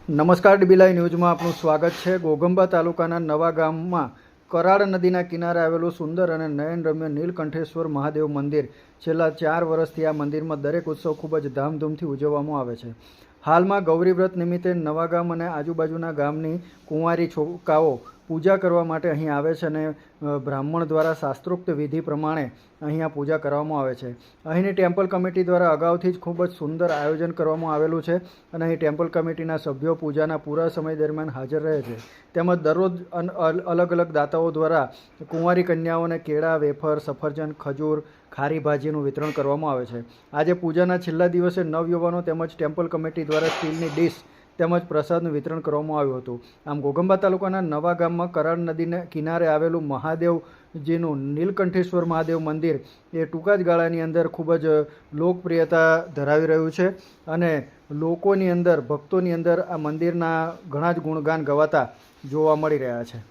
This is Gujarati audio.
નમસ્કાર, ડીબી લાઈવ ન્યૂઝમાં આપનું સ્વાગત છે। ઘોઘંબા તાલુકાના નવા ગામમાં કરાડ નદીના કિનારે આવેલું સુંદર અને નયનરમ્ય નીલકંઠેશ્વર મહાદેવ મંદિર છેલ્લા 4 વર્ષથી આ મંદિરમાં દરેક ઉત્સવ ખૂબ જ ધામધૂમથી ઉજવવામાં આવે છે। હાલમાં ગૌરી વ્રત નિમિત્તે નવા ગામ અને આજુબાજુના ગામની કુંવારી છોકરાઓ પૂજા કરવા માટે અહીં આવે છે અને બ્રાહ્મણ દ્વારા શાસ્ત્રોક્ત વિધિ પ્રમાણે અહીંયા પૂજા કરવામાં આવે છે। અહીંની ટેમ્પલ કમિટી દ્વારા અગાઉથી જ ખૂબ જ સુંદર આયોજન કરવામાં આવેલું છે અને અહીં ટેમ્પલ કમિટીના સભ્યો પૂજાના પૂરા સમય દરમિયાન હાજર રહે છે। તેમજ દરરોજ અલગ અલગ દાતાઓ દ્વારા કુંવારી કન્યાઓને કેળા, વેફર, સફરજન, ખજૂર, ખારી ભાજીનું વિતરણ કરવામાં આવે છે। આજે પૂજાના છેલ્લા દિવસે નવયુવાનો તેમજ ટેમ્પલ કમિટી દ્વારા સ્ટીલની ડીશ તેમજ પ્રસાદનું વિતરણ કરવામાં આવ્યું હતું। આમ ઘોઘંબા તાલુકાના નવા ગામમાં કરાડ નદીના કિનારે આવેલું મહાદેવજીનું નીલકંઠેશ્વર મહાદેવ મંદિર એ ટૂંકા જ ગાળાની અંદર ખૂબ જ લોકપ્રિયતા ધરાવી રહ્યું છે અને લોકોની અંદર, ભક્તોની અંદર આ મંદિરના ઘણા જ ગુણગાન ગવાતા જોવા મળી રહ્યા છે।